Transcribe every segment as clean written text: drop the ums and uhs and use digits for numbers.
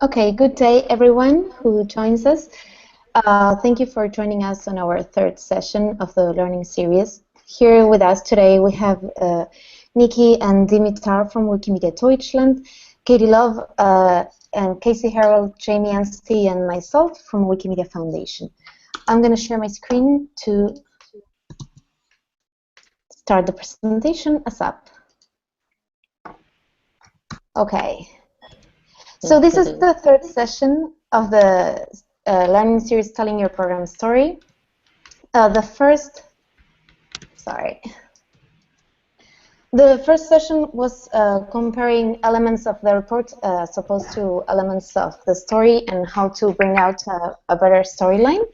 Okay, good day everyone who joins us. Thank you for joining us on our third session of the learning series. Here with us today we have Nikki and Dimitar from Wikimedia Deutschland, Katie Love and Casey Harold, Jamie Anstey, and myself from Wikimedia Foundation. I'm going to share my screen to start the presentation ASAP. Okay. So this is the third session of the learning series Telling Your Program Story. The first session was comparing elements of the report as opposed to elements of the story and how to bring out a better storyline.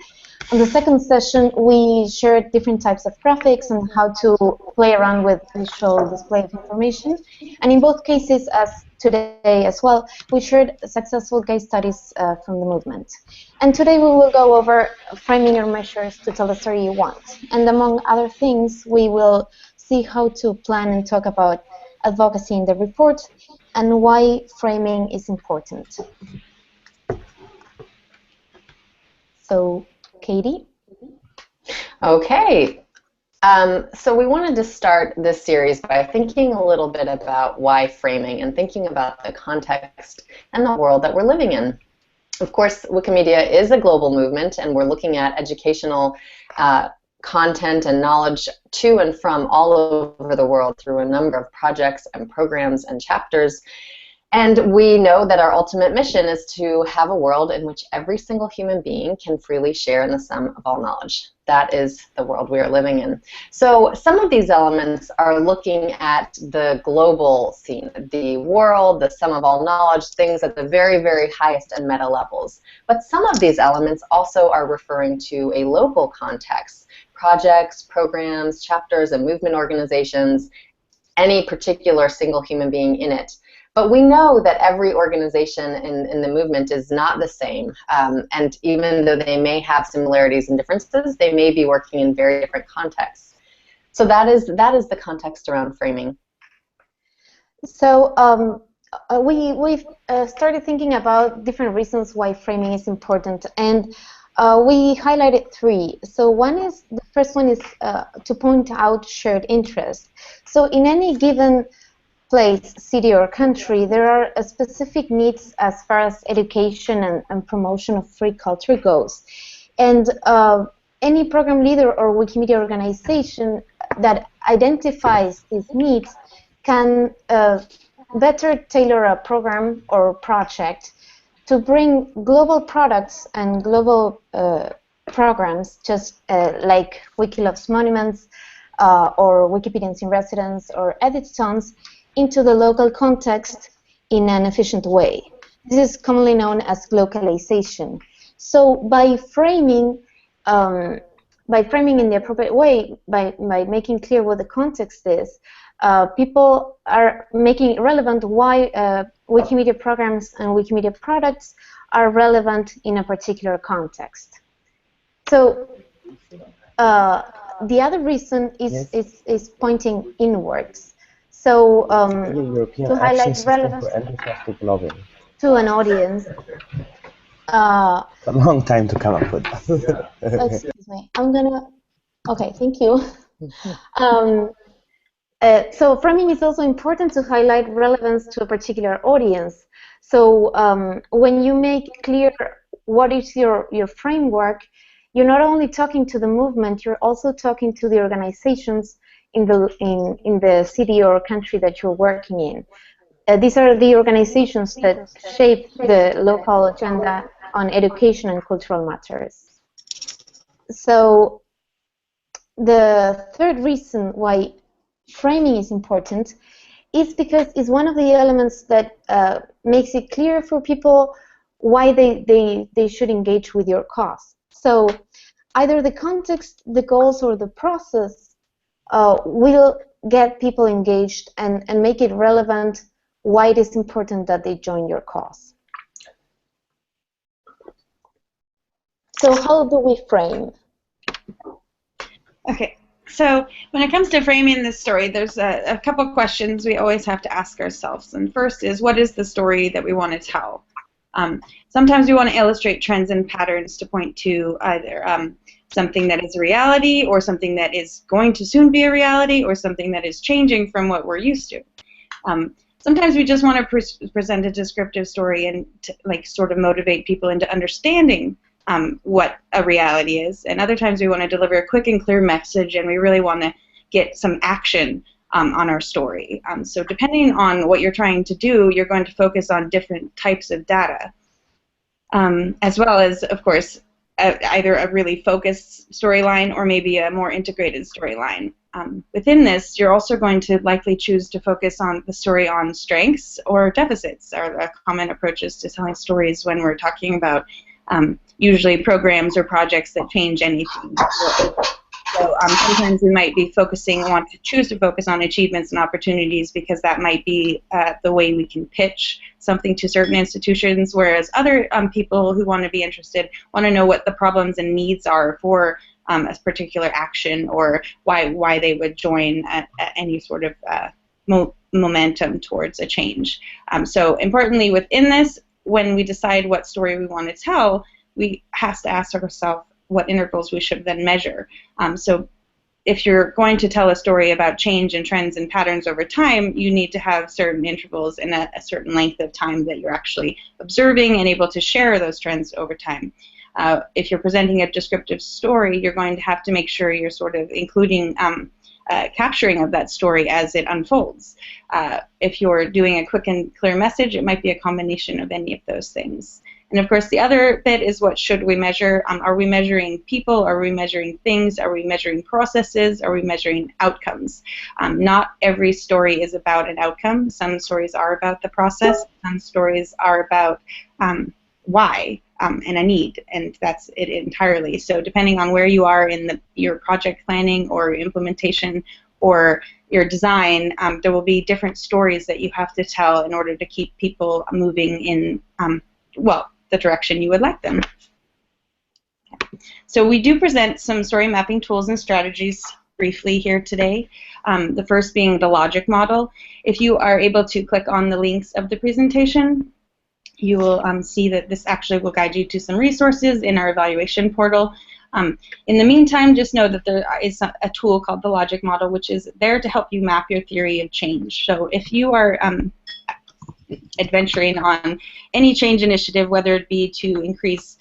In the second session, we shared different types of graphics and how to play around with visual display of information. And in both cases, as today as well, we shared successful case studies from the movement. And today we will go over framing your measures to tell the story you want. And among other things, we will see how to plan and talk about advocacy in the report and why framing is important. So, Katie? Okay. So we wanted to start this series by thinking a little bit about why framing and thinking about the context and the world that we're living in. Of course, Wikimedia is a global movement, and we're looking at educational content and knowledge to and from all over the world through a number of projects and programs and chapters. And we know that our ultimate mission is to have a world in which every single human being can freely share in the sum of all knowledge. That is the world we are living in. So some of these elements are looking at the global scene, the world, the sum of all knowledge, things at the very, very highest and meta levels. But some of these elements also are referring to a local context, projects, programs, chapters, and movement organizations, any particular single human being in it. But we know that every organization in the movement is not the same, and even though they may have similarities and differences, they may be working in very different contexts. So that is the context around framing. So we've started thinking about different reasons why framing is important, and we highlighted three. So the first one is to point out shared interest. So in any given place, city, or country, there are specific needs as far as education and promotion of free culture goes. And any program leader or Wikimedia organization that identifies these needs can better tailor a program or project to bring global products and global programs, just like Wiki Loves Monuments or Wikipedians in Residence or Editathons, into the local context in an efficient way. This is commonly known as localization. So by framing in the appropriate way, by making clear what the context is, people are making it relevant why Wikimedia programs and Wikimedia products are relevant in a particular context. So the other reason is pointing inwards. So to highlight relevance to an audience. It's a long time to come up with. Excuse me. I'm gonna. Okay, thank you. So framing is also important to highlight relevance to a particular audience. So when you make clear what is your framework, you're not only talking to the movement, you're also talking to the organizations in the city or country that you're working in. These are the organizations that shape the local agenda on education and cultural matters. So the third reason why framing is important is because it's one of the elements that makes it clear for people why they should engage with your cause. So either the context, the goals, or the process will get people engaged and make it relevant why it is important that they join your cause. So how do we frame? Okay, so when it comes to framing this story, there's a couple questions we always have to ask ourselves. And first is, what is the story that we want to tell? Sometimes we want to illustrate trends and patterns to point to either something that is a reality, or something that is going to soon be a reality, or something that is changing from what we're used to. Sometimes we just want to present a descriptive story and like sort of motivate people into understanding what a reality is. And other times we want to deliver a quick and clear message, and we really want to get some action on our story. So depending on what you're trying to do, you're going to focus on different types of data, as well as, of course, either a really focused storyline or maybe a more integrated storyline. Within this, you're also going to likely choose to focus on the story on strengths or deficits, are common approaches to telling stories when we're talking about usually programs or projects that change anything. So sometimes we might be want to choose to focus on achievements and opportunities, because that might be the way we can pitch something to certain institutions, whereas other people who want to be interested want to know what the problems and needs are for a particular action, or why they would join any sort of momentum towards a change. So importantly, within this, when we decide what story we want to tell, we have to ask ourselves what intervals we should then measure. So if you're going to tell a story about change and trends and patterns over time, you need to have certain intervals and a certain length of time that you're actually observing and able to share those trends over time. If you're presenting a descriptive story, you're going to have to make sure you're sort of including capturing of that story as it unfolds. If you're doing a quick and clear message, it might be a combination of any of those things. And of course, the other bit is, what should we measure? Are we measuring people? Are we measuring things? Are we measuring processes? Are we measuring outcomes? Not every story is about an outcome. Some stories are about the process. Some stories are about why and a need, and that's it entirely. So depending on where you are in your project planning or implementation or your design, there will be different stories that you have to tell in order to keep people moving in, well, the direction you would like them. So we do present some story mapping tools and strategies briefly here today. The first being the logic model. If you are able to click on the links of the presentation, you will see that this actually will guide you to some resources in our evaluation portal. In the meantime, just know that there is a tool called the logic model, which is there to help you map your theory of change. So if you are adventuring on any change initiative, whether it be to increase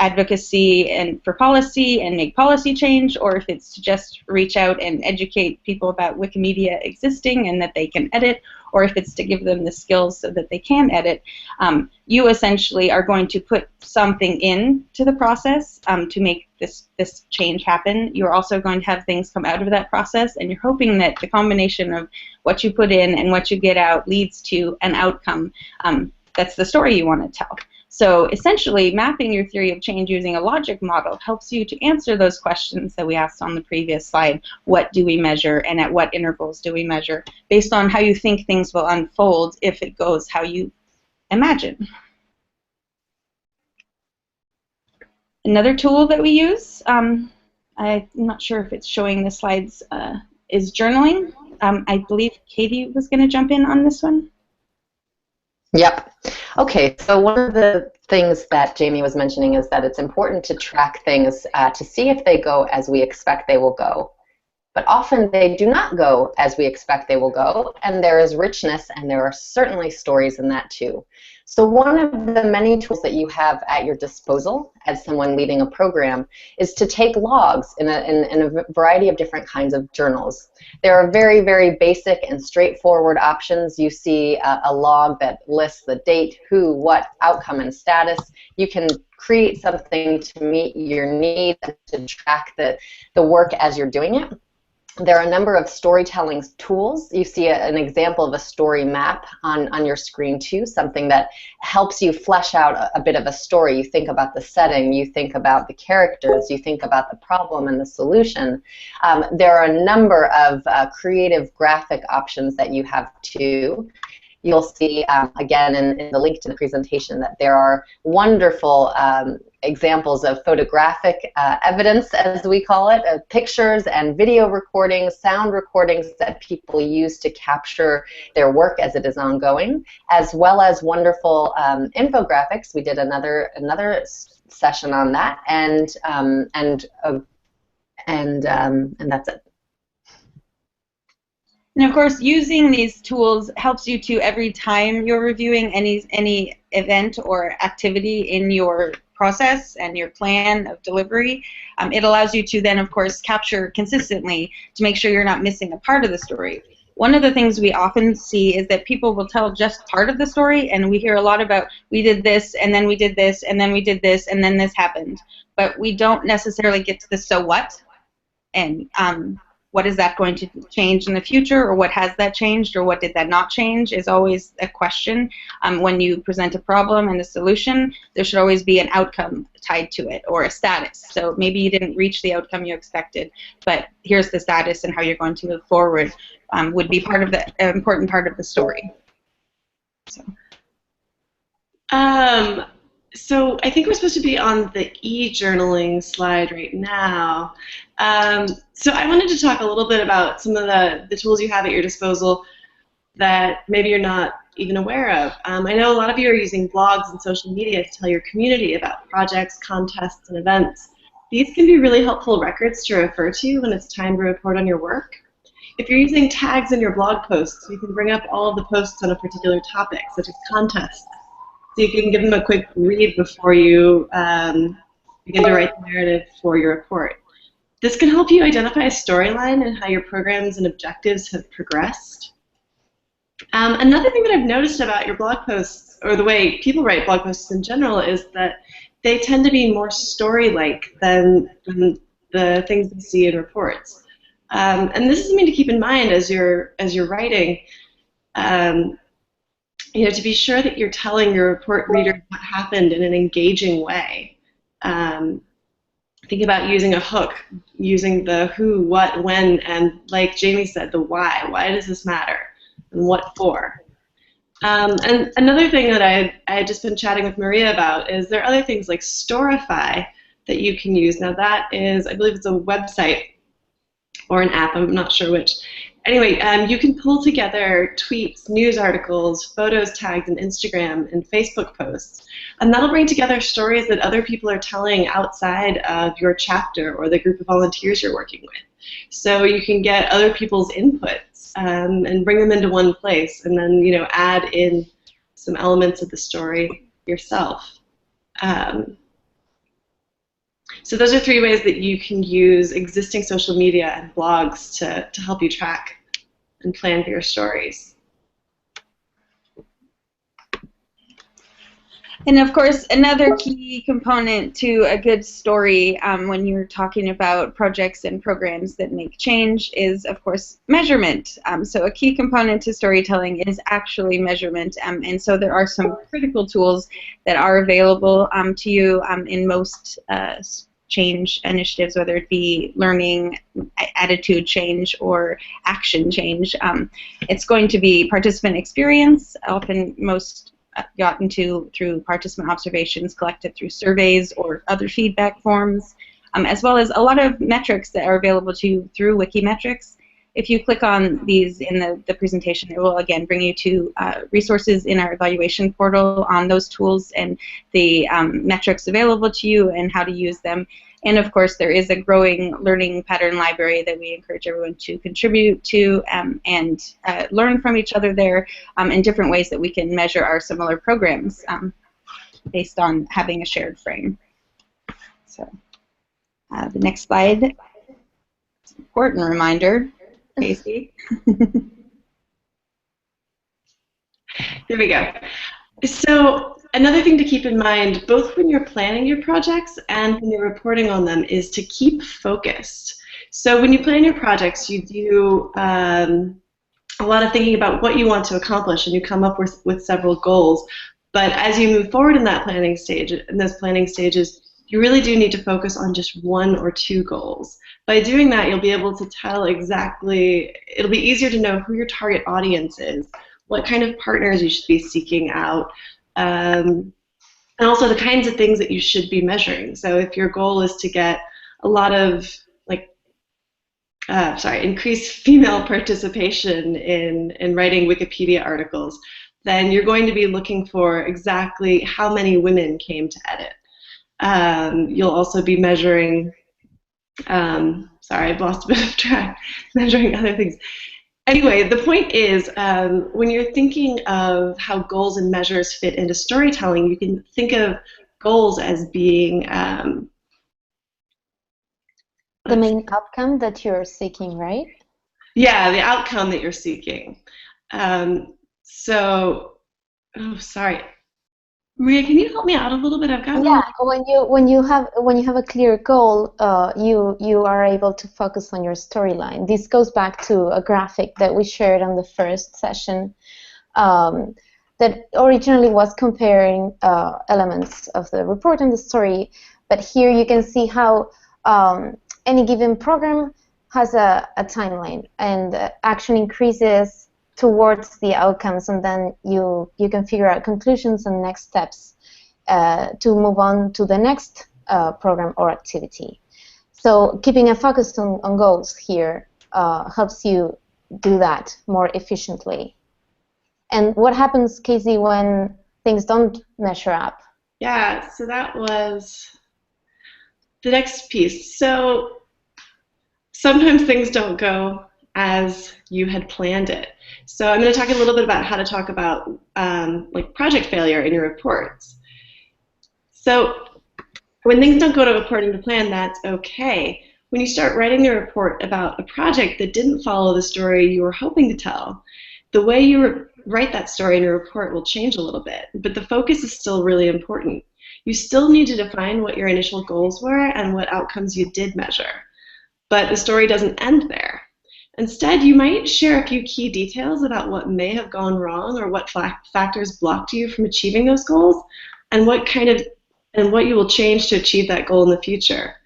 advocacy and for policy and make policy change, or if it's to just reach out and educate people about Wikimedia existing and that they can edit, or if it's to give them the skills so that they can edit, you essentially are going to put something into the process to make this change happen. You're also going to have things come out of that process, and you're hoping that the combination of what you put in and what you get out leads to an outcome that's the story you want to tell. So essentially, mapping your theory of change using a logic model helps you to answer those questions that we asked on the previous slide. What do we measure, and at what intervals do we measure, based on how you think things will unfold if it goes how you imagine. Another tool that we use, I'm not sure if it's showing the slides, is journaling. I believe Katie was going to jump in on this one. Yep. Okay, so one of the things that Jamie was mentioning is that it's important to track things to see if they go as we expect they will go. But often they do not go as we expect they will go, and there is richness, and there are certainly stories in that too. So one of the many tools that you have at your disposal as someone leading a program is to take logs in a variety of different kinds of journals. There are very, very basic and straightforward options. You see a log that lists the date, who, what, outcome, and status. You can create something to meet your needs and to track the work as you're doing it. There are a number of storytelling tools. You see an example of a story map on your screen too, something that helps you flesh out a bit of a story. You think about the setting, you think about the characters, you think about the problem and the solution. There are a number of creative graphic options that you have too. you'll see, again, in the link to the presentation, that there are wonderful examples of photographic evidence, as we call it, of pictures and video recordings, sound recordings that people use to capture their work as it is ongoing, as well as wonderful infographics. We did another session on that, and that's it. And of course, using these tools helps you to, every time you're reviewing any event or activity in your process and your plan of delivery, it allows you to then, of course, capture consistently to make sure you're not missing a part of the story. One of the things we often see is that people will tell just part of the story, and we hear a lot about, we did this, and then we did this, and then we did this, and then this happened. But we don't necessarily get to the so what, and what is that going to change in the future, or what has that changed, or what did that not change, is always a question. When you present a problem and a solution, there should always be an outcome tied to it, or a status. So maybe you didn't reach the outcome you expected, but here's the status and how you're going to move forward, would be part of the important part of the story. So I think we're supposed to be on the e-journaling slide right now. So I wanted to talk a little bit about some of the tools you have at your disposal that maybe you're not even aware of. I know a lot of you are using blogs and social media to tell your community about projects, contests, and events. These can be really helpful records to refer to when it's time to report on your work. If you're using tags in your blog posts, you can bring up all of the posts on a particular topic, such as contests. So you can give them a quick read before you begin to write the narrative for your report. This can help you identify a storyline and how your programs and objectives have progressed. Another thing that I've noticed about your blog posts, or the way people write blog posts in general, is that they tend to be more story-like than the things you see in reports. And this is something to keep in mind as you're writing. You know, to be sure that you're telling your report reader what happened in an engaging way. Think about using a hook, using the who, what, when, and like Jamie said, the why. Why does this matter? And what for? And another thing that I had just been chatting with Maria about is there are other things like Storify that you can use. Now that is, I believe it's a website or an app, I'm not sure which. Anyway, you can pull together tweets, news articles, photos tagged in Instagram and Facebook posts, and that'll bring together stories that other people are telling outside of your chapter or the group of volunteers you're working with. So you can get other people's inputs and bring them into one place, and then add in some elements of the story yourself. So those are 3 ways that you can use existing social media and blogs to help you track and plan for your stories. And of course, another key component to a good story when you're talking about projects and programs that make change is, of course, measurement. So a key component to storytelling is actually measurement. And so there are some critical tools that are available to you in most change initiatives, whether it be learning, attitude change, or action change. It's going to be participant experience, often most gotten to through participant observations collected through surveys or other feedback forms, as well as a lot of metrics that are available to you through Wikimetrics. If you click on these in the presentation, it will again bring you to resources in our evaluation portal on those tools and the metrics available to you and how to use them. And of course, there is a growing learning pattern library that we encourage everyone to contribute to and learn from each other there in different ways that we can measure our similar programs based on having a shared frame. So the next slide, it's an important reminder. Casey. There we go. So another thing to keep in mind, both when you're planning your projects and when you're reporting on them, is to keep focused. So when you plan your projects, you do a lot of thinking about what you want to accomplish, and you come up with several goals. But as you move forward in that planning stage, in those planning stages, you really do need to focus on just 1 or 2 goals. By doing that, you'll be able to tell exactly, it'll be easier to know who your target audience is, what kind of partners you should be seeking out, and also the kinds of things that you should be measuring. So if your goal is to get a lot of increase female participation in writing Wikipedia articles, then you're going to be looking for exactly how many women came to edit. You'll also be measuring, sorry, I've lost a bit of track, measuring other things. Anyway, the point is, when you're thinking of how goals and measures fit into storytelling, you can think of goals as being the main outcome that you're seeking, right? Yeah, the outcome that you're seeking. Oh, sorry, Maria, can you help me out a little bit? I've got when you have a clear goal, you are able to focus on your storyline. This goes back to a graphic that we shared on the first session, that originally was comparing elements of the report and the story, but here you can see how any given program has a timeline, and action increases towards the outcomes, and then you can figure out conclusions and next steps to move on to the next program or activity. So keeping a focus on goals here helps you do that more efficiently. And what happens, Casey, when things don't measure up? Yeah, so that was the next piece. So sometimes things don't go as you had planned it. So I'm going to talk a little bit about how to talk about like project failure in your reports. So when things don't go according to plan, that's okay. When you start writing a report about a project that didn't follow the story you were hoping to tell, the way you write that story in your report will change a little bit, but the focus is still really important. You still need to define what your initial goals were and what outcomes you did measure, but the story doesn't end there. Instead, you might share a few key details about what may have gone wrong or what factors blocked you from achieving those goals, and what you will change to achieve that goal in the future.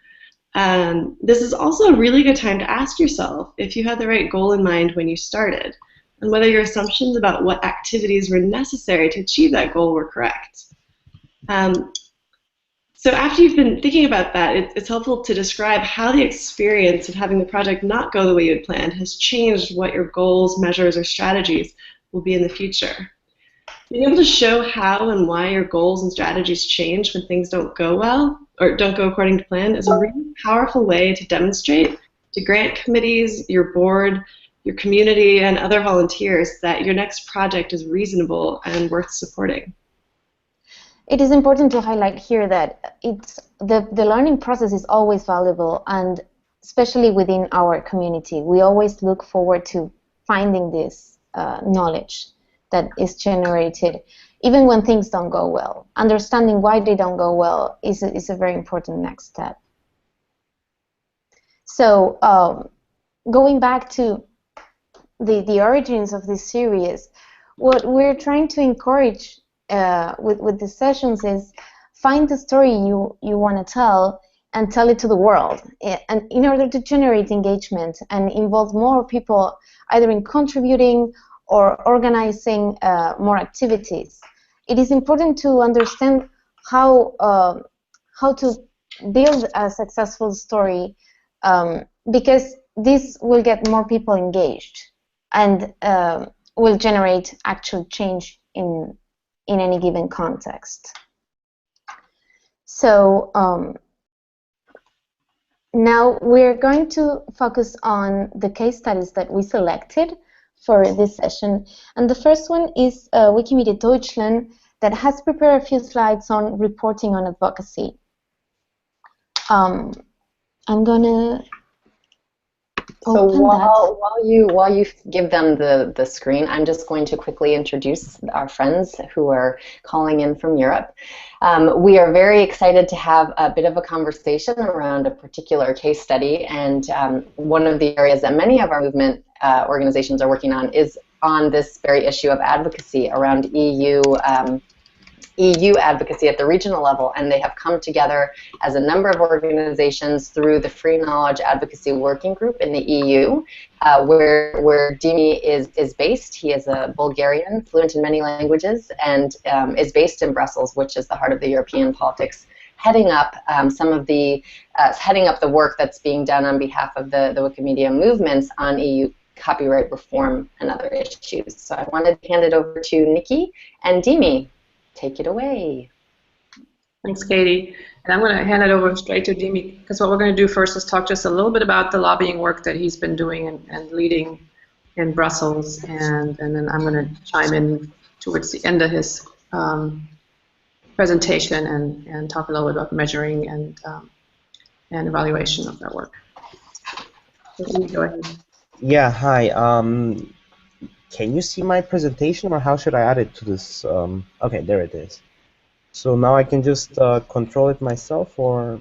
This is also a really good time to ask yourself if you had the right goal in mind when you started, and whether your assumptions about what activities were necessary to achieve that goal were correct. So after you've been thinking about that, it's helpful to describe how the experience of having the project not go the way you had planned has changed what your goals, measures, or strategies will be in the future. Being able to show how and why your goals and strategies change when things don't go well or don't go according to plan is a really powerful way to demonstrate to grant committees, your board, your community, and other volunteers that your next project is reasonable and worth supporting. It is important to highlight here that the learning process is always valuable, and especially within our community, we always look forward to finding this knowledge that is generated, even when things don't go well. Understanding why they don't go well is a very important next step. So going back to the origins of this series, what we're trying to encourage with the sessions is find the story you want to tell and tell it to the world, and in order to generate engagement and involve more people either in contributing or organizing more activities. It is important to understand how to build a successful story, because this will get more people engaged and will generate actual change in any given context. So now we're going to focus on the case studies that we selected for this session. And the first one is Wikimedia Deutschland, that has prepared a few slides on reporting on advocacy. I'm gonna So while you give them the screen, I'm just going to quickly introduce our friends who are calling in from Europe. We are very excited to have a bit of a conversation around a particular case study, and one of the areas that many of our movement organizations are working on is on this very issue of advocacy around EU EU advocacy at the regional level, and they have come together as a number of organizations through the Free Knowledge Advocacy Working Group in the EU, where Dimi is based. He is a Bulgarian, fluent in many languages, and is based in Brussels, which is the heart of the European politics, heading up heading up the work that's being done on behalf of the Wikimedia movements on EU copyright reform and other issues. So I wanted to hand it over to Nikki and Dimi. Take it away. Thanks, Katie. And I'm going to hand it over straight to Dimi, because what we're going to do first is talk just a little bit about the lobbying work that he's been doing and leading in Brussels, and then I'm going to chime in towards the end of his presentation and talk a little bit about measuring and evaluation of that work. So Dimi, go ahead. Yeah, hi. Can you see my presentation, or how should I add it to this? Okay, there it is. So now I can just control it myself, or?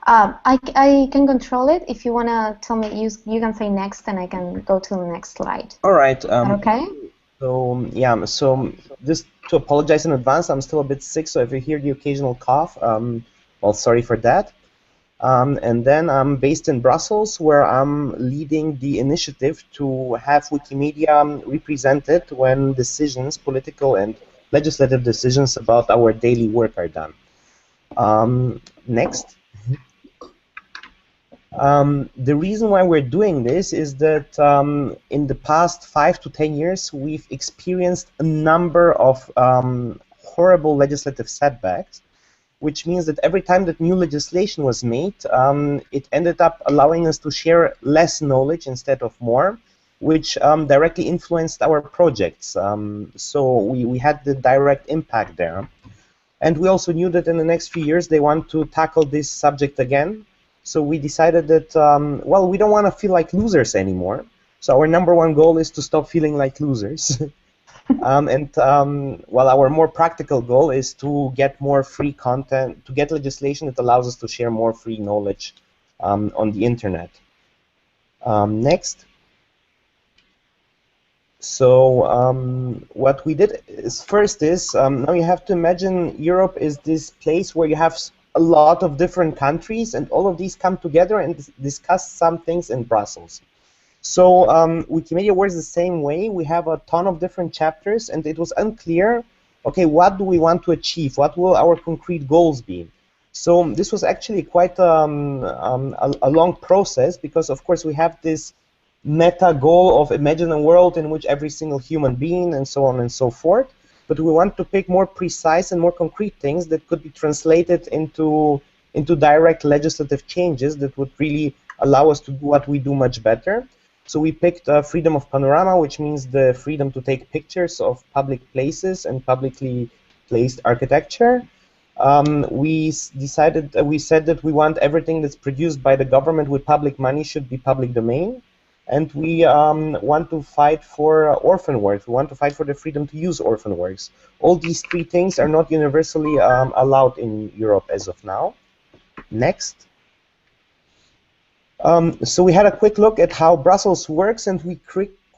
I can control it. If you want to tell me, you can say next, and I can go to the next slide. All right. Okay. So yeah, so just to apologize in advance, I'm still a bit sick, so if you hear the occasional cough, well, sorry for that. And then I'm based in Brussels, where I'm leading the initiative to have Wikimedia represented when decisions, political and legislative decisions about our daily work are done. Next. The reason why we're doing this is that in the past 5 to 10 years, we've experienced a number of horrible legislative setbacks, which means that every time that new legislation was made, it ended up allowing us to share less knowledge instead of more, which directly influenced our projects. So we had the direct impact there. And we also knew that in the next few years they want to tackle this subject again. So we decided that, well, we don't want to feel like losers anymore. So our #1 goal is to stop feeling like losers. Well, our more practical goal is to get more free content, to get legislation that allows us to share more free knowledge on the internet. Next. So what we did is first is, now you have to imagine Europe is this place where you have a lot of different countries, and all of these come together and discuss some things in Brussels. So Wikimedia works the same way. We have a ton of different chapters, and it was unclear, okay, what do we want to achieve? What will our concrete goals be? So this was actually quite a long process, because of course we have this meta goal of imagine a world in which every single human being, and so on and so forth. But we want to pick more precise and more concrete things that could be translated into direct legislative changes that would really allow us to do what we do much better. So we picked freedom of panorama, which means the freedom to take pictures of public places and publicly placed architecture. We said that we want everything that's produced by the government with public money should be public domain. And we want to fight for orphan works. We want to fight for the freedom to use orphan works. All these 3 things are not universally allowed in Europe as of now. Next. So we had a quick look at how Brussels works, and we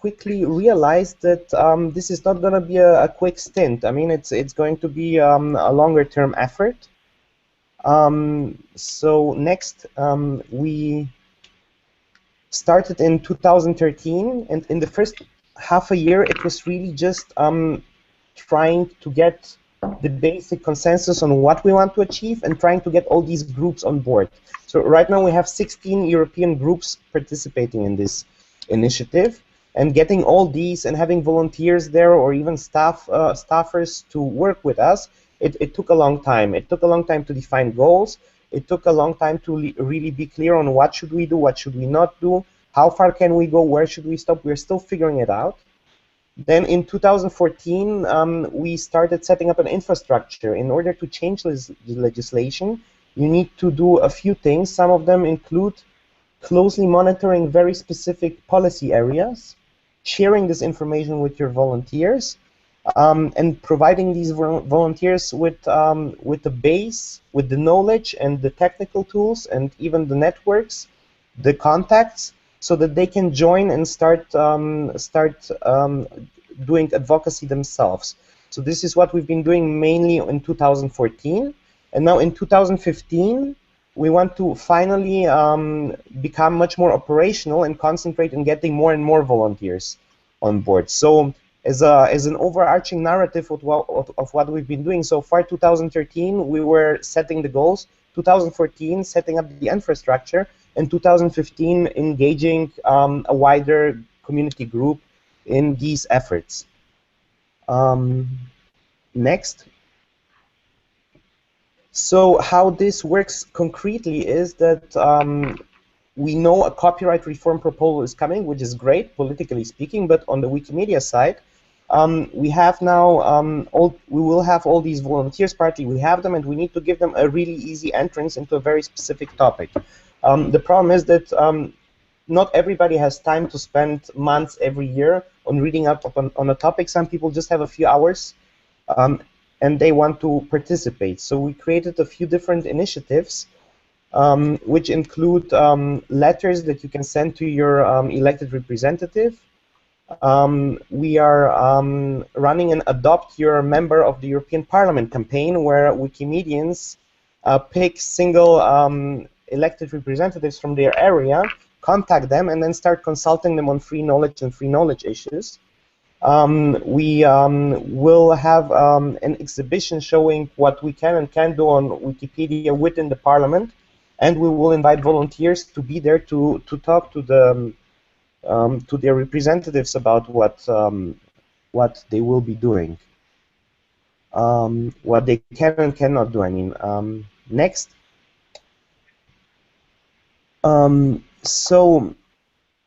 quickly realized that this is not going to be a quick stint. I mean, it's going to be a longer-term effort. So next, we started in 2013, and in the first half a year, it was really just trying to get the basic consensus on what we want to achieve and trying to get all these groups on board. So right now we have 16 European groups participating in this initiative, and getting all these and having volunteers there or even staffers to work with us, it took a long time. It took a long time to define goals. It took a long time to really be clear on what should we do, what should we not do, how far can we go, where should we stop. We're still figuring it out. Then in 2014, we started setting up an infrastructure. In order to change this legislation, you need to do a few things. Some of them include closely monitoring very specific policy areas, sharing this information with your volunteers, and providing these volunteers with the base, with the knowledge and the technical tools and even the networks, the contacts, so that they can join and start doing advocacy themselves. So this is what we've been doing mainly in 2014. And now in 2015, we want to finally become much more operational and concentrate on getting more and more volunteers on board. So as an overarching narrative of what we've been doing so far, 2013, we were setting the goals, 2014, setting up the infrastructure, and 2015, engaging a wider community group in these efforts. Next. So how this works concretely is that we know a copyright reform proposal is coming, which is great, politically speaking, but on the Wikimedia side, we have now, we will have all these volunteers, partly we have them, and we need to give them a really easy entrance into a very specific topic. The problem is that not everybody has time to spend months every year on reading up on a topic. Some people just have a few hours and they want to participate. So we created a few different initiatives which include letters that you can send to your elected representative. We are running an Adopt Your Member of the European Parliament campaign where Wikimedians pick single elected representatives from their area, contact them, and then start consulting them on free knowledge and free knowledge issues. We will have an exhibition showing what we can and can't do on Wikipedia within the Parliament, and we will invite volunteers to be there to talk to the to their representatives about what they will be doing, what they can and cannot do. I mean, next. So,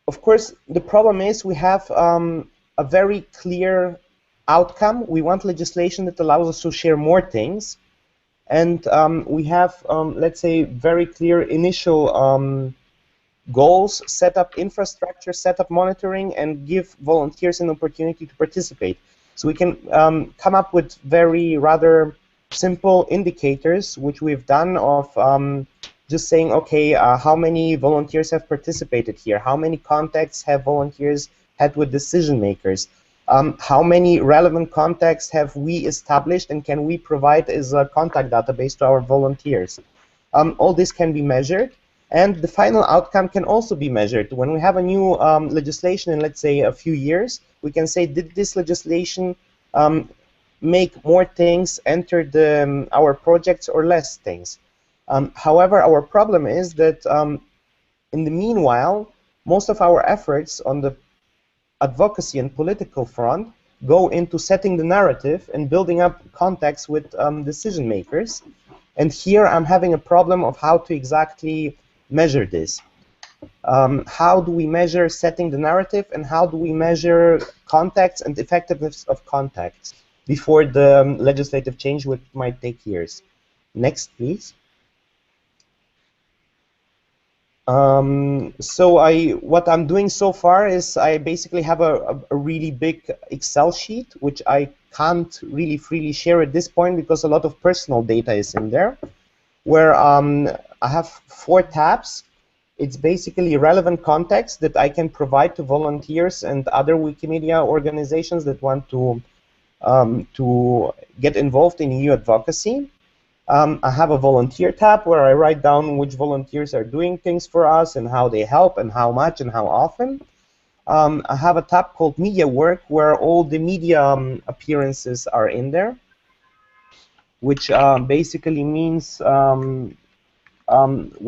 of course, the problem is we have a very clear outcome. We want legislation that allows us to share more things, and we have, let's say, very clear initial goals, set up infrastructure, set up monitoring, and give volunteers an opportunity to participate. So we can come up with very rather simple indicators, which we've done of just saying, okay, how many volunteers have participated here? How many contacts have volunteers had with decision makers? How many relevant contacts have we established, and can we provide as a contact database to our volunteers? All this can be measured, and the final outcome can also be measured. When we have a new legislation in, let's say, a few years, we can say, did this legislation make more things enter our projects or less things? However, our problem is that in the meanwhile, most of our efforts on the advocacy and political front go into setting the narrative and building up contacts with decision makers. And here I'm having a problem of how to exactly measure this. How do we measure setting the narrative, and how do we measure contacts and effectiveness of contacts before the legislative change, which might take years? Next, please. So what I'm doing so far is I basically have a really big Excel sheet, which I can't really freely share at this point because a lot of personal data is in there, where I have 4 tabs. It's basically relevant context that I can provide to volunteers and other Wikimedia organizations that want to get involved in EU advocacy. I have a volunteer tab where I write down which volunteers are doing things for us and how they help and how much and how often. I have a tab called Media Work where all the media appearances are in there, which basically means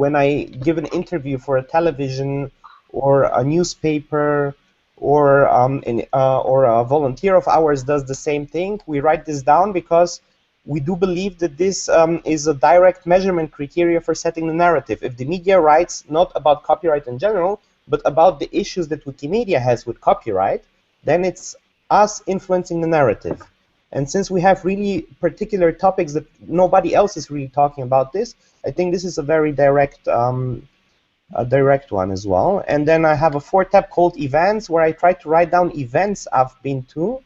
when I give an interview for a television or a newspaper or a volunteer of ours does the same thing, we write this down because we do believe that this is a direct measurement criteria for setting the narrative. If the media writes not about copyright in general, but about the issues that Wikimedia has with copyright, then it's us influencing the narrative. And since we have really particular topics that nobody else is really talking about this, I think this is a very direct one as well. And then I have a 4th tab called Events, where I try to write down events I've been to,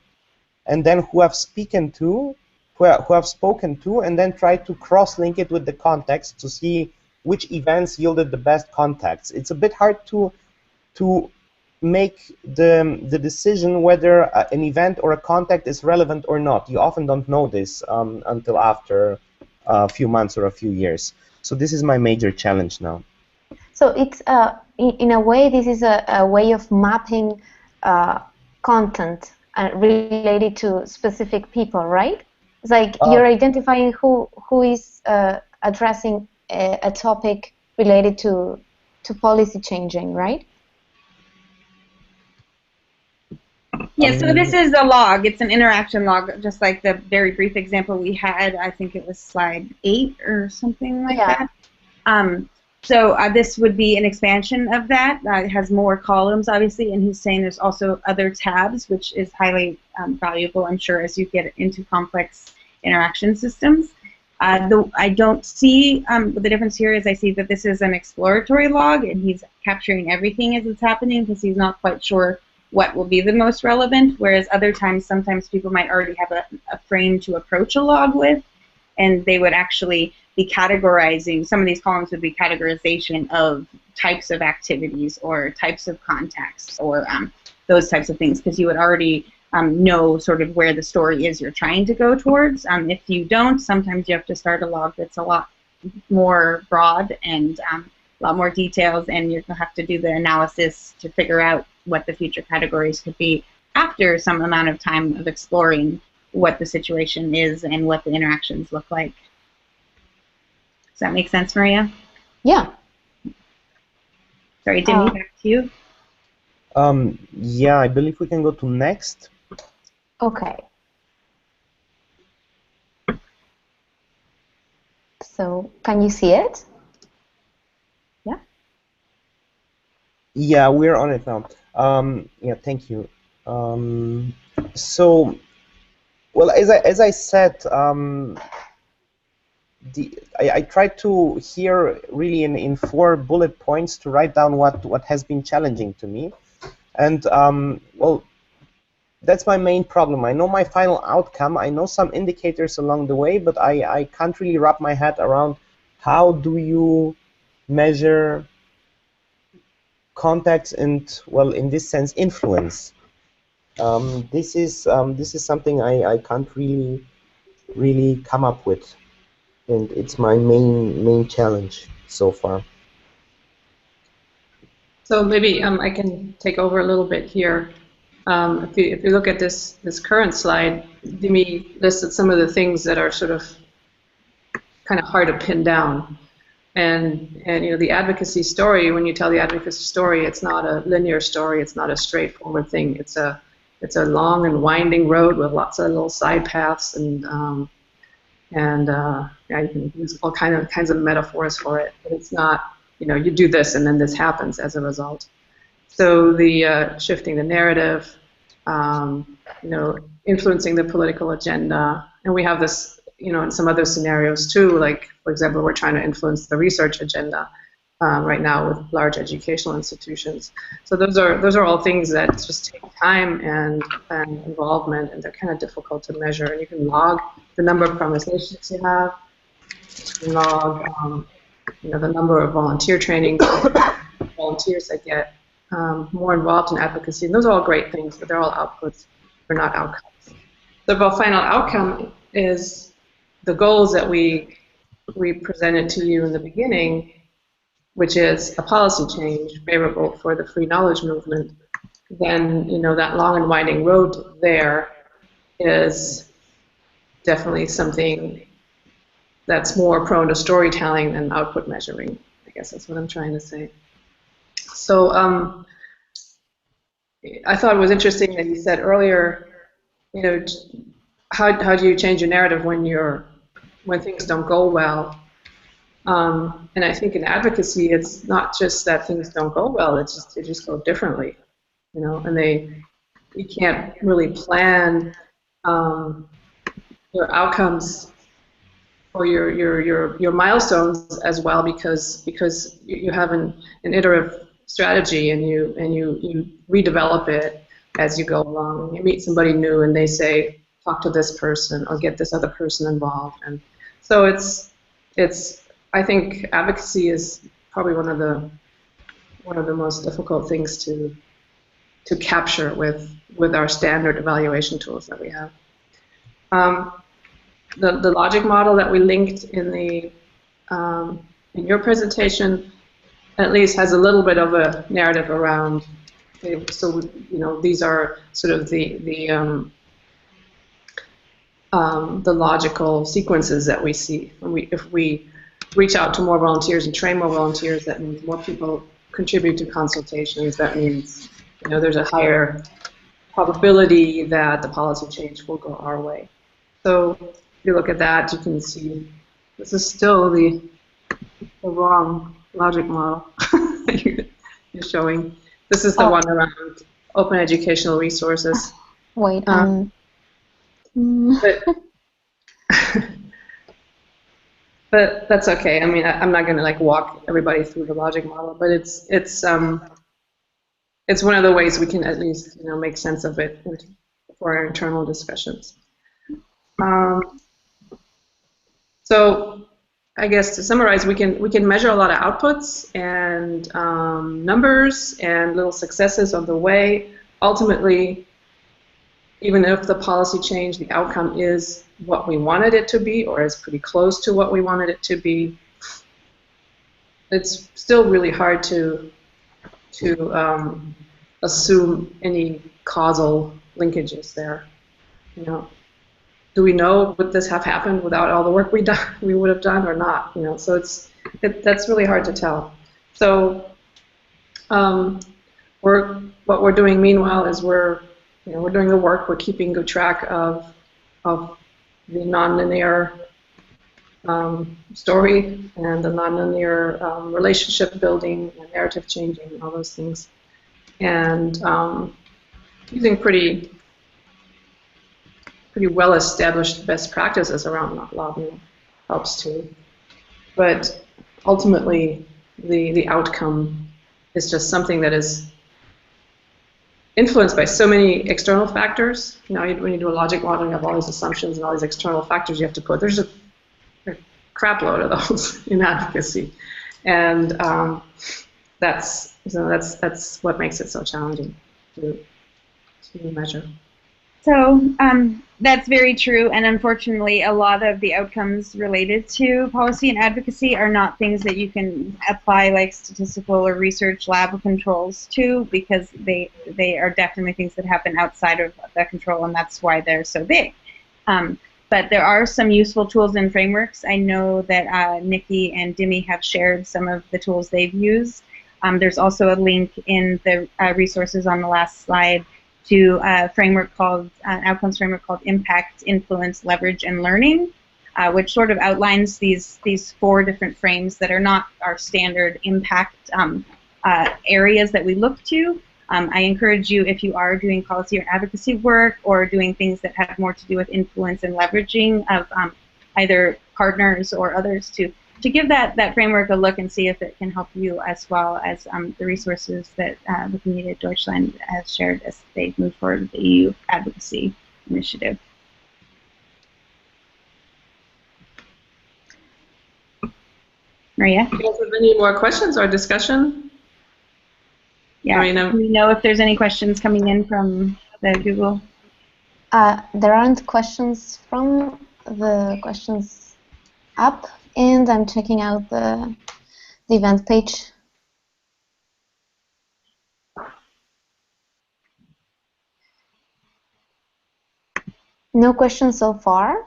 and then who I've spoken to, and then try to cross-link it with the context to see which events yielded the best contacts. It's a bit hard to make the decision whether an event or a contact is relevant or not. You often don't know this until after a few months or a few years. So this is my major challenge now. So it's in a way, this is a way of mapping content related to specific people, right? It's like you're identifying who is addressing a topic related to policy changing, right? Yeah, so this is a log. It's an interaction log, just like the very brief example we had. I think it was slide 8 or something like that. So this would be an expansion of that. It has more columns, obviously, and he's saying there's also other tabs, which is highly valuable, I'm sure, as you get into complex interaction systems. I don't see the difference here is I see that this is an exploratory log, and he's capturing everything as it's happening because he's not quite sure what will be the most relevant, whereas other times, sometimes people might already have a frame to approach a log with, and they would actually be categorizing, some of these columns would be categorization of types of activities or types of contacts or those types of things, because you would already know sort of where the story is you're trying to go towards. If you don't, sometimes you have to start a log that's a lot more broad and a lot more details, and you'll have to do the analysis to figure out what the future categories could be after some amount of time of exploring what the situation is and what the interactions look like. Does that make sense, Maria? Yeah. Sorry, Demi, back to you. Yeah, I believe we can go to next. Okay. So, can you see it? Yeah. Yeah, we're on it now. Yeah, thank you. So, well, as I said, I tried to here really in 4 bullet points to write down what has been challenging to me, and well, that's my main problem. I know my final outcome. I know some indicators along the way, but I can't really wrap my head around how do you measure contacts and, well, in this sense, influence. This is something I can't really come up with, and it's my main challenge so far. So maybe I can take over a little bit here. If you look at this current slide, Dimi listed some of the things that are sort of kind of hard to pin down. And you know, the advocacy story, when you tell the advocacy story, it's not a linear story, it's not a straightforward thing. It's a long and winding road with lots of little side paths, and yeah, you can use all kinds of metaphors for it. But it's not, you know, you do this and then this happens as a result. So the shifting the narrative, you know, influencing the political agenda, and we have this, you know, in some other scenarios too. Like, for example, we're trying to influence the research agenda right now with large educational institutions. So those are all things that just take time and involvement, and they're kind of difficult to measure. And you can log the number of conversations you have, you can log, you know, the number of volunteer trainings, volunteers that get more involved in advocacy. And those are all great things, but they're all outputs, they're not outcomes. The final outcome is the goals that we presented to you in the beginning, which is a policy change favorable for the free knowledge movement. Then, you know, that long and winding road there is definitely something that's more prone to storytelling than output measuring. I guess that's what I'm trying to say. So I thought it was interesting that you said earlier, you know, how do you change your narrative when things don't go well? And I think in advocacy, it's not just that things don't go well; it's just they just go differently, you know. And you can't really plan your outcomes or your milestones as well because you have an iterative strategy, and you redevelop it as you go along. You meet somebody new, and they say, talk to this person or get this other person involved, and so it's. I think advocacy is probably one of the most difficult things to to capture with our standard evaluation tools that we have. The logic model that we linked in your presentation at least has a little bit of a narrative around. So these are sort of the logical sequences that we see. If we reach out to more volunteers and train more volunteers, that means more people contribute to consultations. That means there's a higher probability that the policy change will go our way. So if you look at that, you can see this is still the wrong logic model you're showing. This is the one around open educational resources. Wait. But that's okay. I mean, I'm not going to like walk everybody through the logic model, but it's one of the ways we can at least make sense of it for our internal discussions. So I guess to summarize, we can measure a lot of outputs and numbers and little successes on the way. Ultimately, even if the policy change, the outcome is what we wanted it to be or is pretty close to what we wanted it to be, it's still really hard to assume any causal linkages there. Do we know would this have happened without all the work we would have done or not? So that's really hard to tell. So what we're doing meanwhile is we're doing the work. We're keeping good track of the nonlinear story and the nonlinear relationship building and narrative changing and all those things, and using pretty well-established best practices around lobbying helps too. But ultimately, the outcome is just something that is influenced by so many external factors. When you do a logic model, you have all these assumptions and all these external factors you have to put. There's a crap load of those in advocacy, and that's what makes it so challenging to measure. So that's very true, and unfortunately a lot of the outcomes related to policy and advocacy are not things that you can apply like statistical or research lab controls to, because they are definitely things that happen outside of that control, and that's why they're so big. But there are some useful tools and frameworks. I know that Nikki and Dimi have shared some of the tools they've used. There's also a link in the resources on the last slide to a framework called, outcomes framework called Impact, Influence, Leverage, and Learning, which sort of outlines these 4 different frames that are not our standard impact areas that we look to. I encourage you, if you are doing policy or advocacy work or doing things that have more to do with influence and leveraging of either partners or others, to give that framework a look and see if it can help you, as well as the resources that Wikimedia Deutschland has shared as they move forward with the EU advocacy initiative. Maria? Do you guys have any more questions or discussion? Yeah. Do we know if there's any questions coming in from the Google? There aren't questions from the questions app, and I'm checking out the event page. No questions so far.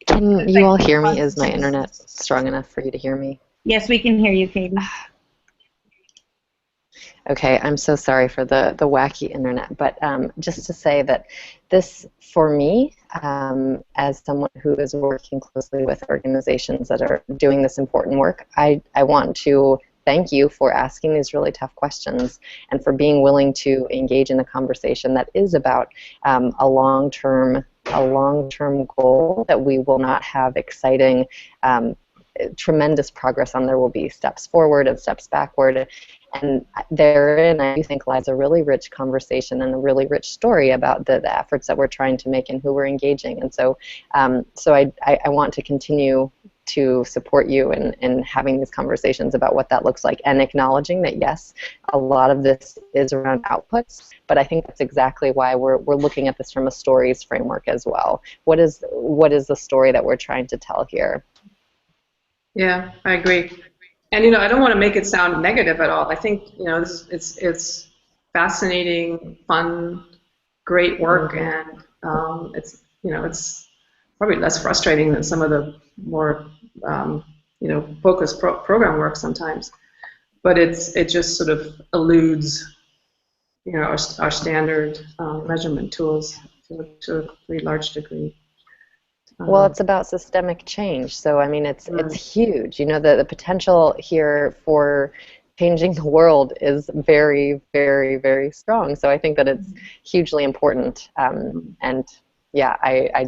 Can you all hear me? Is my internet strong enough for you to hear me? Yes, we can hear you, Katie. Okay, I'm so sorry for the wacky internet, but just to say that this, for me, as someone who is working closely with organizations that are doing this important work, I want to thank you for asking these really tough questions and for being willing to engage in a conversation that is about a long-term goal that we will not have exciting, tremendous progress on. There will be steps forward and steps backward. And therein, I do think, lies a really rich conversation and a really rich story about the efforts that we're trying to make and who we're engaging. And so, I want to continue to support you in having these conversations about what that looks like, and acknowledging that, yes, a lot of this is around outputs, but I think that's exactly why we're looking at this from a stories framework as well. What is the story that we're trying to tell here? Yeah, I agree. And I don't want to make it sound negative at all. I think it's fascinating, fun, great work, and it's probably less frustrating than some of the more focused program work sometimes. But it just sort of eludes our standard measurement tools to a pretty large degree. Well, it's about systemic change, so I mean, it's huge. The potential here for changing the world is very, very, very strong. So I think that it's hugely important. And yeah, I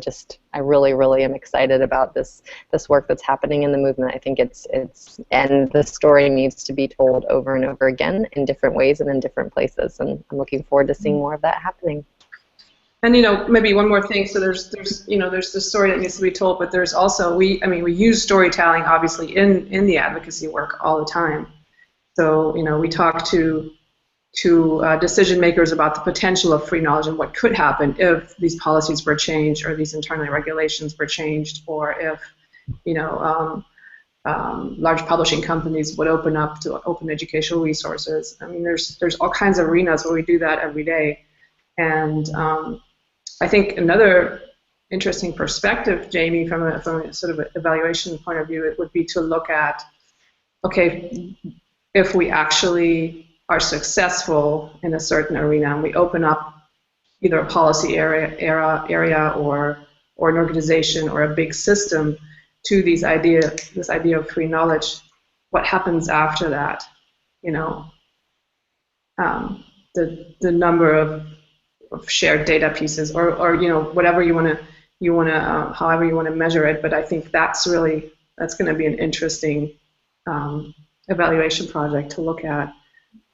really, really am excited about this work that's happening in the movement. I think and the story needs to be told over and over again in different ways and in different places. And I'm looking forward to seeing more of that happening. And maybe one more thing. So there's the story that needs to be told, but there's also we use storytelling obviously in the advocacy work all the time. So we talk to decision makers about the potential of free knowledge and what could happen if these policies were changed or these internal regulations were changed, or if large publishing companies would open up to open educational resources. I mean, there's all kinds of arenas where we do that every day, and I think another interesting perspective, Jamie, from a sort of an evaluation point of view, it would be to look at, okay, if we actually are successful in a certain arena and we open up either a policy area or an organization or a big system to this idea of free knowledge, what happens after that? The number of shared data pieces, or whatever however you want to measure it. But I think that's going to be an interesting evaluation project to look at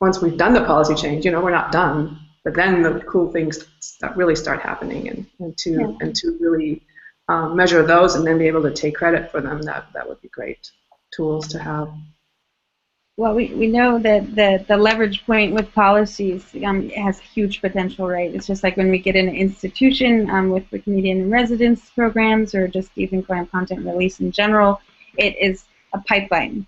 once we've done the policy change. We're not done, but then the cool things really start happening, and to really measure those and then be able to take credit for them. That would be great tools to have. Well, we know that the leverage point with policies has huge potential, right? It's just like when we get in an institution with Wikimedia in residence programs, or just even content release in general, it is a pipeline.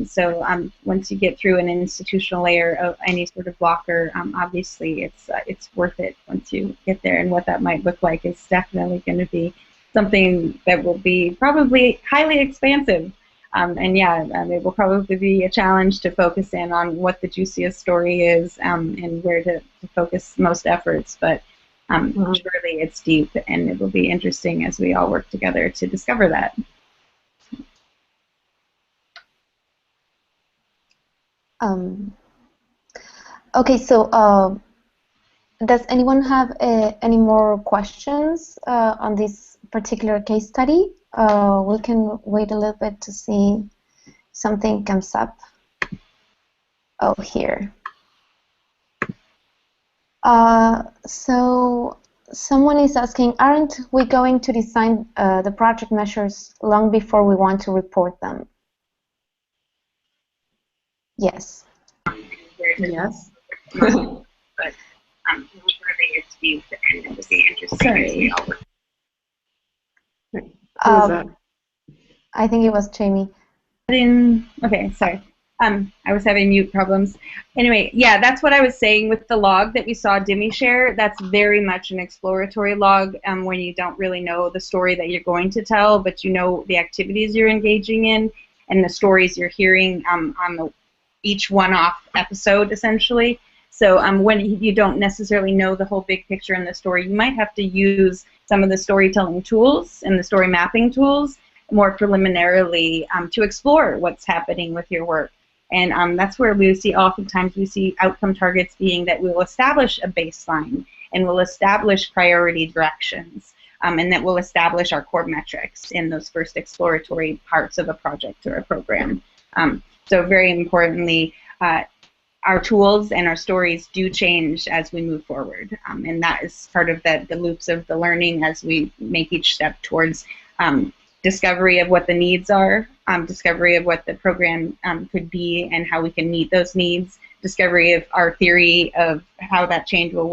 So once you get through an institutional layer of any sort of blocker, obviously it's worth it once you get there. And what that might look like is definitely going to be something that will be probably highly expansive. It will probably be a challenge to focus in on what the juiciest story is and where to focus most efforts. But surely it's deep, and it will be interesting as we all work together to discover that. Okay, so does anyone have any more questions on this particular case study? We can wait a little bit to see if something comes up. Oh, here. So someone is asking, aren't we going to design the project measures long before we want to report them? Yes. Yes. But surely it's deep, and it would be interesting. I think it was Jamie. Okay, sorry. I was having mute problems. Anyway, yeah, that's what I was saying with the log that we saw Dimi share. That's very much an exploratory log when you don't really know the story that you're going to tell, but you know the activities you're engaging in and the stories you're hearing on each one-off episode, essentially. So when you don't necessarily know the whole big picture in the story, you might have to use some of the storytelling tools and the story mapping tools more preliminarily to explore what's happening with your work. And that's where oftentimes we see outcome targets being that we'll establish a baseline and we'll establish priority directions, and that we'll establish our core metrics in those first exploratory parts of a project or a program. So very importantly, our tools and our stories do change as we move forward, and that is part of the loops of the learning as we make each step towards discovery of what the needs are, discovery of what the program could be and how we can meet those needs, discovery of our theory of how that change will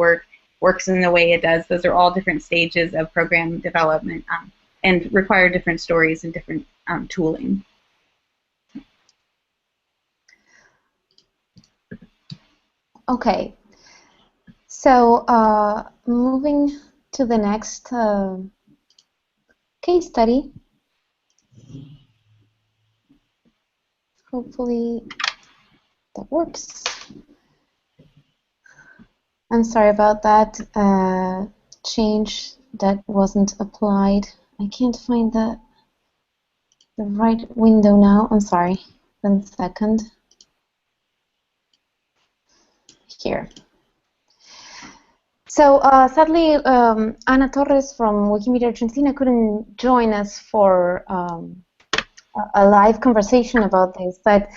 works in the way it does. Those are all different stages of program development and require different stories and different tooling. Okay, so moving to the next case study. Hopefully that works. I'm sorry about that change that wasn't applied. I can't find the right window now. I'm sorry. 1 second. Here. So sadly, Ana Torres from Wikimedia Argentina couldn't join us for a live conversation about this, but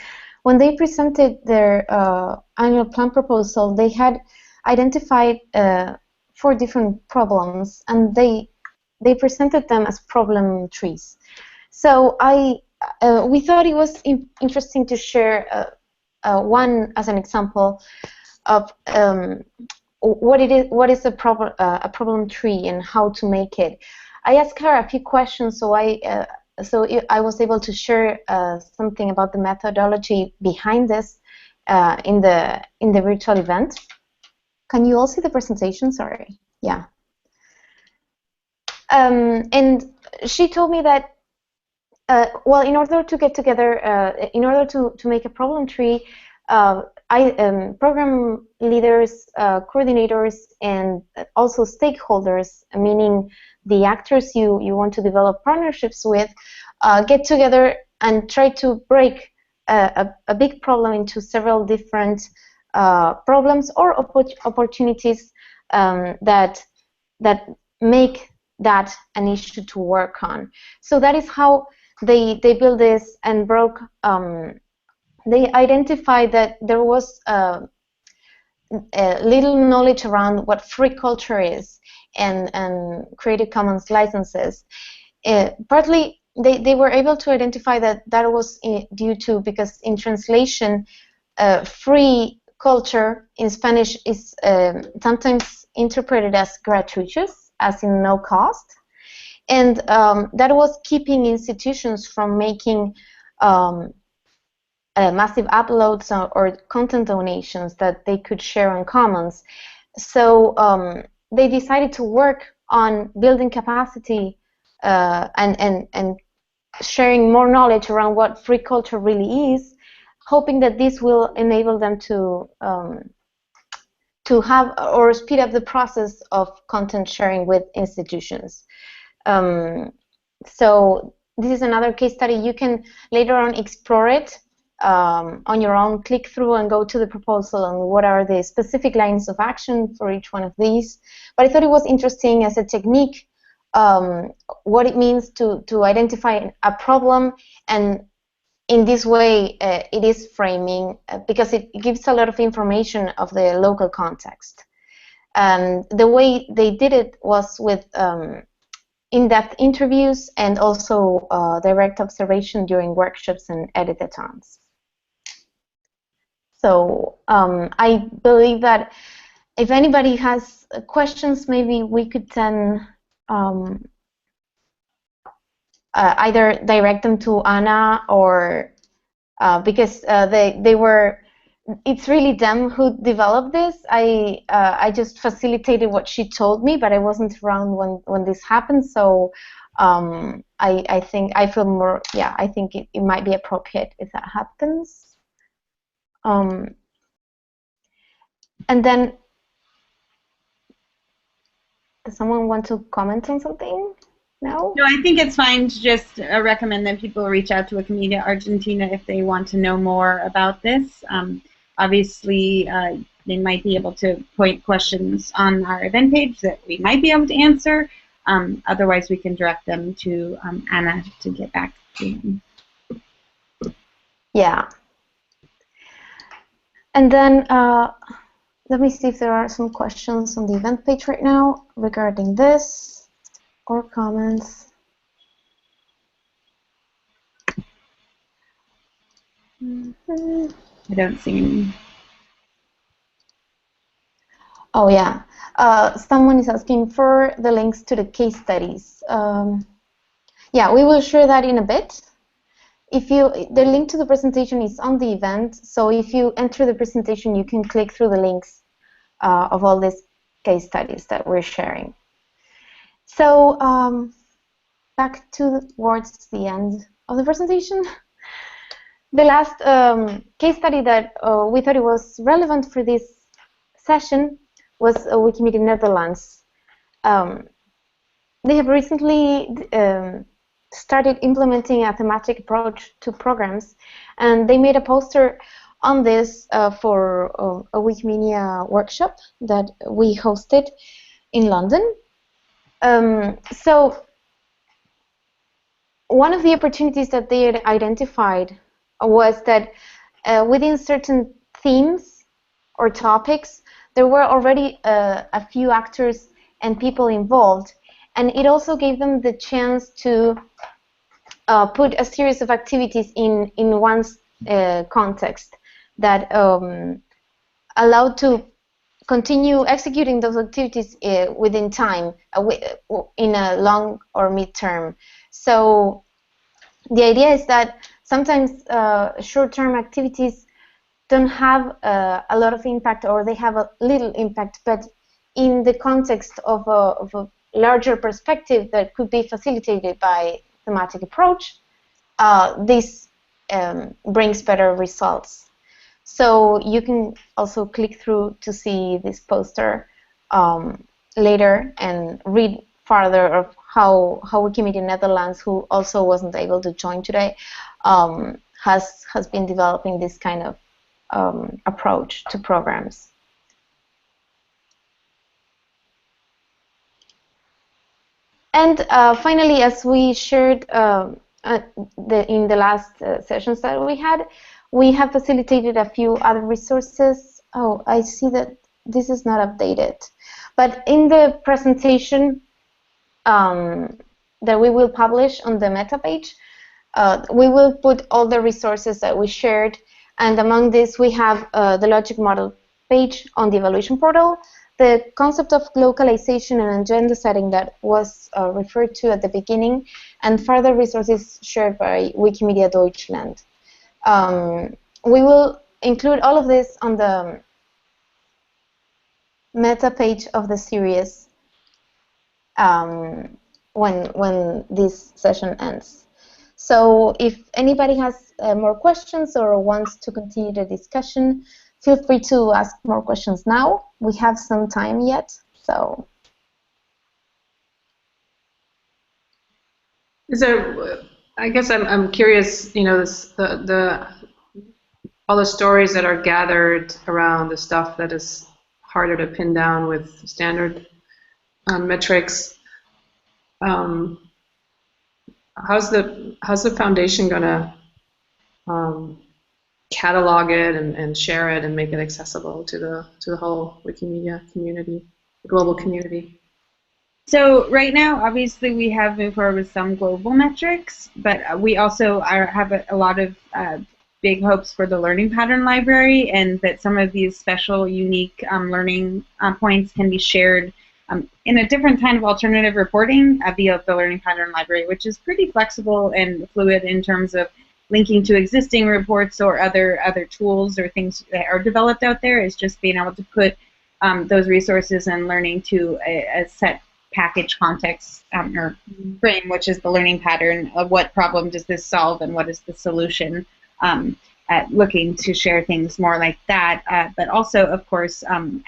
when they presented their annual plan proposal, they had identified 4 different problems, and they presented them as problem trees. So we thought it was interesting to share one as an example of what is a problem tree and how to make it. I asked her a few questions, so I was able to share something about the methodology behind this in the virtual event. Can you all see the presentation? Sorry. Yeah. And she told me that well, in order to get together, in order to make a problem tree, program leaders, coordinators, and also stakeholders, meaning the actors you want to develop partnerships with, get together and try to break a big problem into several different problems or opportunities that make that an issue to work on. So that is how they built this and broke. They identified that there was little knowledge around what free culture is and Creative Commons licenses. Partly, they were able to identify that was due to, because in translation, free culture in Spanish is sometimes interpreted as gratuitous, as in no cost, and that was keeping institutions from making massive uploads or content donations that they could share on Commons. So they decided to work on building capacity and sharing more knowledge around what free culture really is, hoping that this will enable them to have or speed up the process of content sharing with institutions. So this is another case study. You can later on explore it on your own, click through and go to the proposal and what are the specific lines of action for each one of these. But I thought it was interesting as a technique, what it means to identify a problem, and in this way it is framing because it gives a lot of information of the local context. The way they did it was with in-depth interviews and also direct observation during workshops and editathons. So I believe that if anybody has questions, maybe we could then either direct them to Anna or because they were. It's really them who developed this. I just facilitated what she told me, but I wasn't around when this happened. So I think I feel more. Yeah, I think it might be appropriate if that happens. And then, does someone want to comment on something? No? No, I think it's fine to just recommend that people reach out to Wikimedia Argentina if they want to know more about this. Obviously, they might be able to point questions on our event page that we might be able to answer. Otherwise, we can direct them to Anna to get back to them. Yeah. And then let me see if there are some questions on the event page right now regarding this or comments. I don't see any. Oh yeah, someone is asking for the links to the case studies. Yeah, we will share that in a bit. The link to the presentation is on the event, so if you enter the presentation, you can click through the links of all these case studies that we're sharing. So back towards the end of the presentation. The last case study that we thought it was relevant for this session was Wikimedia Netherlands. They have recently started implementing a thematic approach to programs, and they made a poster on this for a Wikimedia workshop that we hosted in London. So one of the opportunities that they had identified was that within certain themes or topics, there were already a few actors and people involved, and it also gave them the chance to put a series of activities in one's context that allowed to continue executing those activities within time, in a long or mid-term. So the idea is that sometimes short-term activities don't have a lot of impact, or they have a little impact, but in the context of a larger perspective that could be facilitated by thematic approach, this brings better results. So you can also click through to see this poster later and read further of how Wikimedia Netherlands, who also wasn't able to join today, has been developing this kind of approach to programs. And finally, as we shared in the last sessions that we had, we have facilitated a few other resources. Oh, I see that this is not updated. But in the presentation that we will publish on the meta page, we will put all the resources that we shared. And among these, we have the logic model page on the evaluation portal, the concept of localization and agenda setting that was referred to at the beginning, and further resources shared by Wikimedia Deutschland. We will include all of this on the meta page of the series when this session ends. So if anybody has more questions or wants to continue the discussion, feel free to ask more questions now. We have some time yet, so. Is there? I guess I'm curious. You know, all the stories that are gathered around the stuff that is harder to pin down with standard metrics. How's the foundation gonna catalog it and share it and make it accessible to the whole Wikimedia community, the global community? So right now, obviously, we have moved forward with some global metrics, but we also have a lot of big hopes for the learning pattern library, and that some of these special, unique learning points can be shared in a different kind of alternative reporting via the learning pattern library, which is pretty flexible and fluid in terms of linking to existing reports or other tools or things that are developed out there. Is just being able to put those resources and learning to a set package context or frame, which is the learning pattern of what problem does this solve and what is the solution. Looking to share things more like that, but also, of course,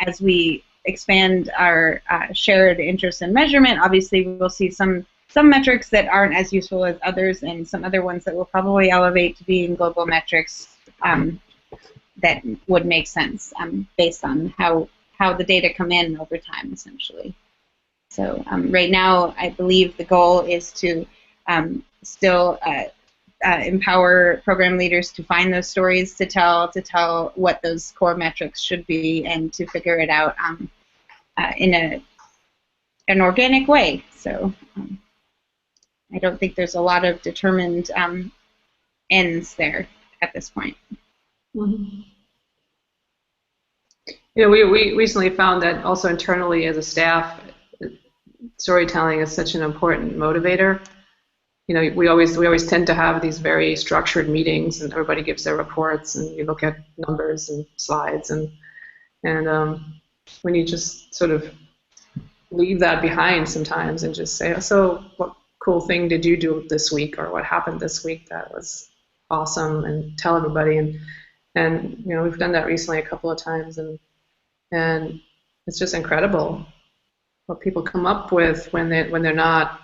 as we expand our shared interest in measurement, obviously we'll see some metrics that aren't as useful as others, and some other ones that will probably elevate to being global metrics that would make sense based on how the data come in over time, essentially. So right now, I believe the goal is to still empower program leaders to find those stories to tell what those core metrics should be, and to figure it out in an organic way. So I don't think there's a lot of determined ends there. at this point. Mm-hmm. You know, we recently found that also internally as a staff, storytelling is such an important motivator. You know, we always tend to have these very structured meetings, and everybody gives their reports, and you look at numbers and slides, and when you just sort of leave that behind sometimes and just say, oh, so what cool thing did you do this week, or what happened this week that was awesome, and tell everybody, and you know, we've done that recently a couple of times, and it's just incredible what people come up with when they're not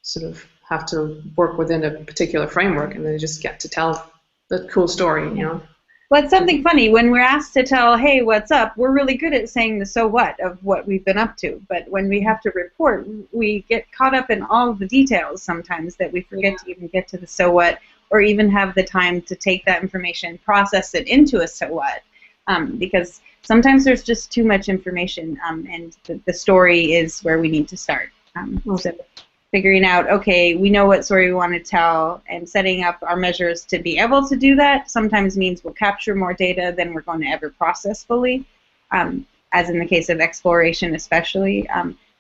sort of have to work within a particular framework, and they just get to tell the cool story, you know. Well, it's something funny. When we're asked to tell, hey, what's up, we're really good at saying the so what of what we've been up to. But when we have to report, we get caught up in all of the details sometimes that we forget to even get to the so what, or even have the time to take that information, process it into a so what. Because sometimes there's just too much information, and the story is where we need to start. So figuring out, okay, we know what story we want to tell, and setting up our measures to be able to do that sometimes means we'll capture more data than we're going to ever process fully, as in the case of exploration especially.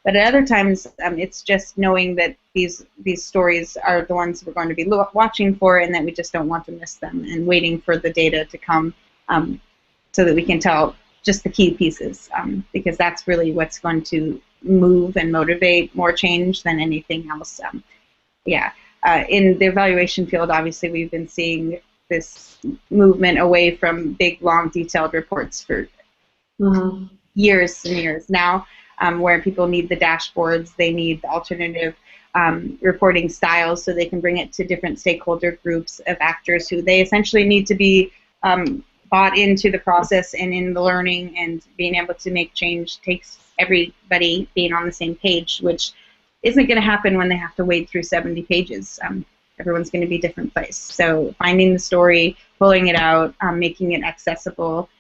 But at other times, it's just knowing that these stories are the ones we're going to be watching for, and that we just don't want to miss them, and waiting for the data to come so that we can tell just the key pieces, because that's really what's going to move and motivate more change than anything else. In the evaluation field, obviously, we've been seeing this movement away from big, long, detailed reports for years and years now, where people need the dashboards, they need the alternative reporting styles so they can bring it to different stakeholder groups of actors who they essentially need to be bought into the process and in the learning, and being able to make change takes everybody being on the same page, which isn't going to happen when they have to wade through 70 pages. Everyone's going to be a different place. So finding the story, pulling it out, making it accessible,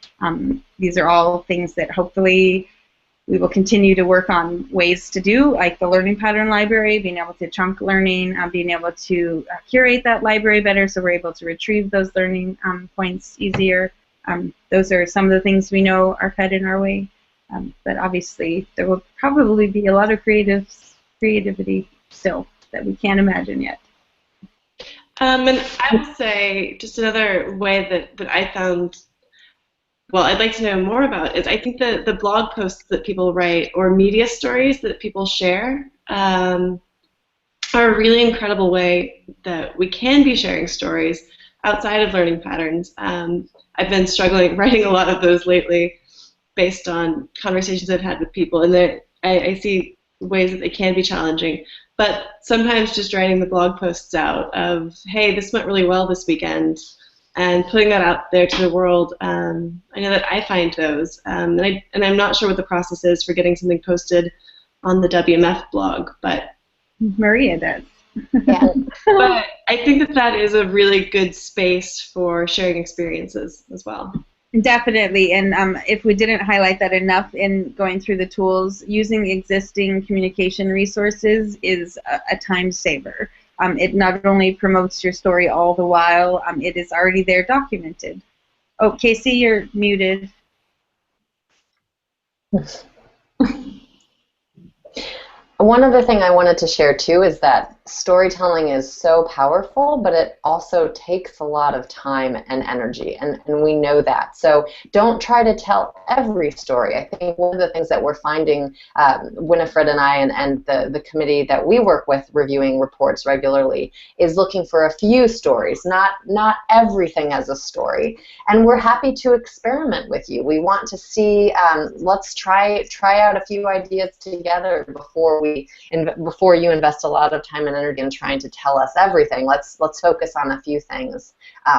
these are all things that hopefully we will continue to work on ways to do, like the learning pattern library, being able to chunk learning, being able to curate that library better so we're able to retrieve those learning points easier. Those are some of the things we know are headed our way. But obviously there will probably be a lot of creativity still that we can't imagine yet. And I would say just another way that I found, well, I'd like to know more about is I think the blog posts that people write or media stories that people share are a really incredible way that we can be sharing stories outside of learning patterns. I've been struggling writing a lot of those lately based on conversations I've had with people, and I see ways that they can be challenging. But sometimes just writing the blog posts out of, hey, this went really well this weekend, and putting that out there to the world, I know that I find those. And I'm not sure what the process is for getting something posted on the WMF blog, but Maria does. Yeah. but I think that is a really good space for sharing experiences as well. Definitely, and if we didn't highlight that enough in going through the tools, using existing communication resources is a time saver. It not only promotes your story all the while, it is already there documented. Oh, Casey, you're muted. One other thing I wanted to share too is that storytelling is so powerful, but it also takes a lot of time and energy, and we know that. So don't try to tell every story. I think one of the things that we're finding, Winifred and I and the committee that we work with reviewing reports regularly, is looking for a few stories, not everything as a story. And we're happy to experiment with you. We want to see, let's try out a few ideas together before you invest a lot of time and energy in trying to tell us everything. Let's focus on a few things.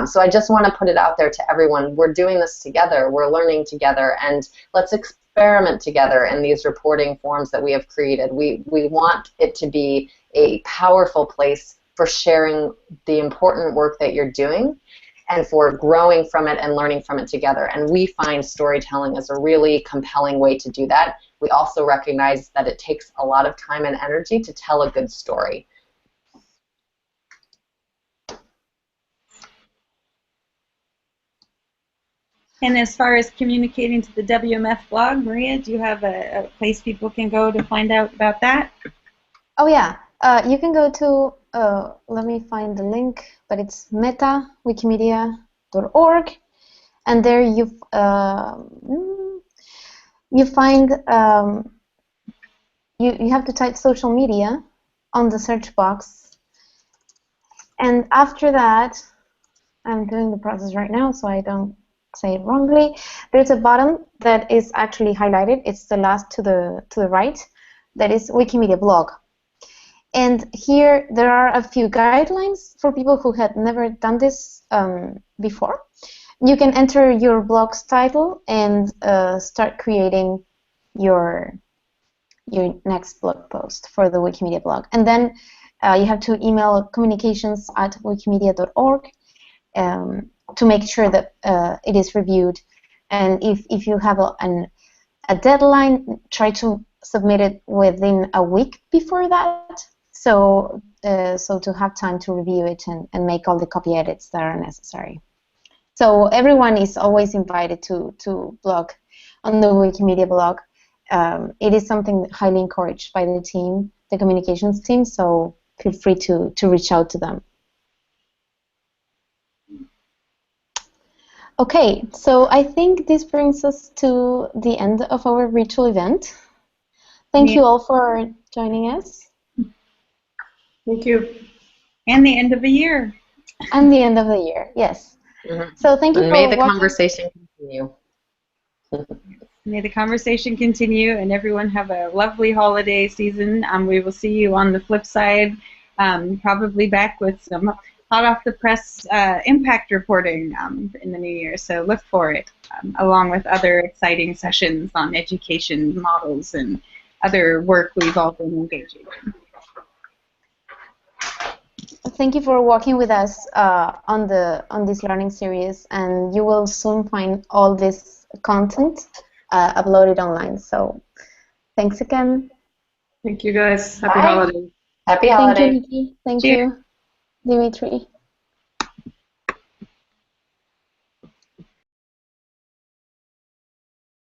So I just want to put it out there to everyone. We're doing this together. We're learning together, and let's experiment together in these reporting forms that we have created. We want it to be a powerful place for sharing the important work that you're doing, and for growing from it and learning from it together. And we find storytelling as a really compelling way to do that. We also recognize that it takes a lot of time and energy to tell a good story. And as far as communicating to the WMF blog, Maria, do you have a place people can go to find out about that? Oh yeah, you can go to, let me find the link, but it's meta.wikimedia.org, and there you find, you have to type social media on the search box, and after that, I'm doing the process right now so I don't say it wrongly. There's a button that is actually highlighted. It's the last to the right. That is Wikimedia blog. And here there are a few guidelines for people who had never done this before. You can enter your blog's title and start creating your next blog post for the Wikimedia blog. And then you have to email communications@wikimedia.org to make sure that it is reviewed. And if you have a deadline, try to submit it within a week before that, so to have time to review it and make all the copy edits that are necessary. So everyone is always invited to blog on the Wikimedia blog. It is something highly encouraged by the team, the communications team, so feel free to reach out to them. Okay, so I think this brings us to the end of our virtual event. Thank you all for joining us. Thank you. And the end of the year. And the end of the year, yes. Mm-hmm. So thank you for watching. May the watching. conversation continue. May the conversation continue, and everyone have a lovely holiday season. We will see you on the flip side, probably back with some hot off the press impact reporting in the new year. So look for it, along with other exciting sessions on education models and other work we've all been engaging in. Thank you for walking with us on this learning series, and you will soon find all this content uploaded online. So thanks again. Thank you, guys. Happy Bye. holidays. Happy Thank you, holidays. Nikki. Thank Cheers. you, Dimitri.